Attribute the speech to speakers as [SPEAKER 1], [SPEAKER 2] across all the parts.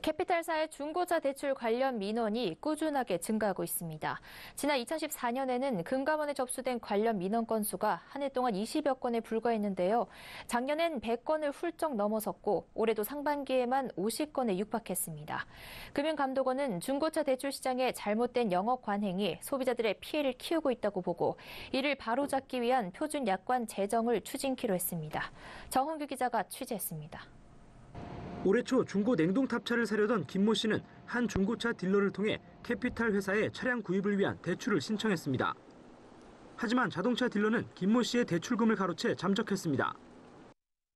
[SPEAKER 1] 캐피탈사의 중고차 대출 관련 민원이 꾸준하게 증가하고 있습니다. 지난 2014년에는 금감원에 접수된 관련 민원 건수가 한 해 동안 20여 건에 불과했는데요. 작년엔 100건을 훌쩍 넘어섰고 올해도 상반기에만 50건에 육박했습니다. 금융감독원은 중고차 대출 시장의 잘못된 영업 관행이 소비자들의 피해를 키우고 있다고 보고 이를 바로잡기 위한 표준 약관 제정을 추진키로 했습니다. 정훈규 기자가 취재했습니다.
[SPEAKER 2] 올해 초 중고 냉동탑차를 사려던 김모 씨는 한 중고차 딜러를 통해 캐피탈 회사에 차량 구입을 위한 대출을 신청했습니다. 하지만 자동차 딜러는 김모 씨의 대출금을 가로채 잠적했습니다.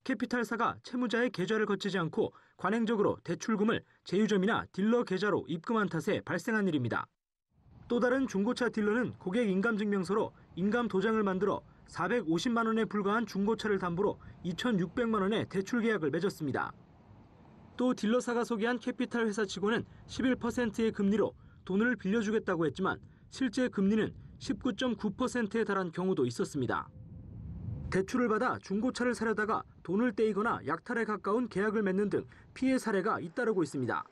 [SPEAKER 2] 캐피탈사가 채무자의 계좌를 거치지 않고 관행적으로 대출금을 제휴점이나 딜러 계좌로 입금한 탓에 발생한 일입니다. 또 다른 중고차 딜러는 고객 인감증명서로 인감 도장을 만들어 450만 원에 불과한 중고차를 담보로 2,600만 원의 대출 계약을 맺었습니다. 또 딜러사가 소개한 캐피탈 회사 직원은 11%의 금리로 돈을 빌려주겠다고 했지만 실제 금리는 19.9%에 달한 경우도 있었습니다. 대출을 받아 중고차를 사려다가 돈을 떼이거나 약탈에 가까운 계약을 맺는 등 피해 사례가 잇따르고 있습니다.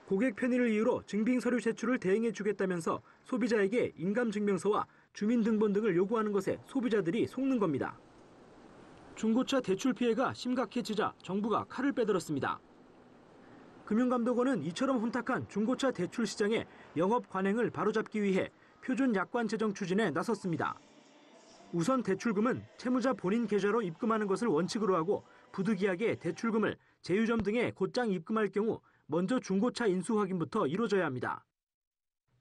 [SPEAKER 2] 고객 편의를 이유로 증빙서류 제출을 대행해 주겠다면서 소비자에게 인감증명서와 주민등본 등을 요구하는 것에 소비자들이 속는 겁니다. 중고차 대출 피해가 심각해지자 정부가 칼을 빼들었습니다. 금융감독원은 이처럼 혼탁한 중고차 대출 시장의 영업 관행을 바로잡기 위해 표준 약관 제정 추진에 나섰습니다. 우선 대출금은 채무자 본인 계좌로 입금하는 것을 원칙으로 하고 부득이하게 대출금을 제휴점 등에 곧장 입금할 경우 먼저 중고차 인수 확인부터 이루어져야 합니다.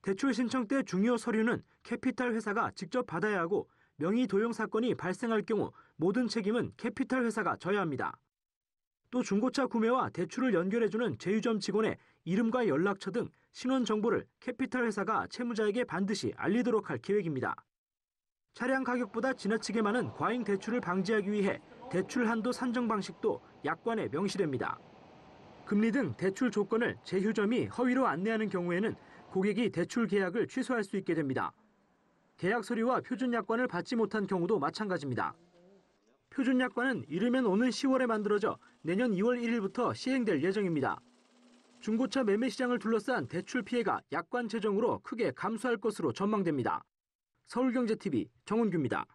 [SPEAKER 2] 대출 신청 때 중요 서류는 캐피탈 회사가 직접 받아야 하고 명의 도용 사건이 발생할 경우 모든 책임은 캐피탈 회사가 져야 합니다. 또 중고차 구매와 대출을 연결해주는 제휴점 직원의 이름과 연락처 등 신원 정보를 캐피탈 회사가 채무자에게 반드시 알리도록 할 계획입니다. 차량 가격보다 지나치게 많은 과잉 대출을 방지하기 위해 대출 한도 산정 방식도 약관에 명시됩니다. 금리 등 대출 조건을 제휴점이 허위로 안내하는 경우에는 고객이 대출 계약을 취소할 수 있게 됩니다. 계약 서류와 표준 약관을 받지 못한 경우도 마찬가지입니다. 표준 약관은 이르면 오는 10월에 만들어져 내년 2월 1일부터 시행될 예정입니다. 중고차 매매 시장을 둘러싼 대출 피해가 약관 제정으로 크게 감소할 것으로 전망됩니다. 서울경제TV 정훈규입니다.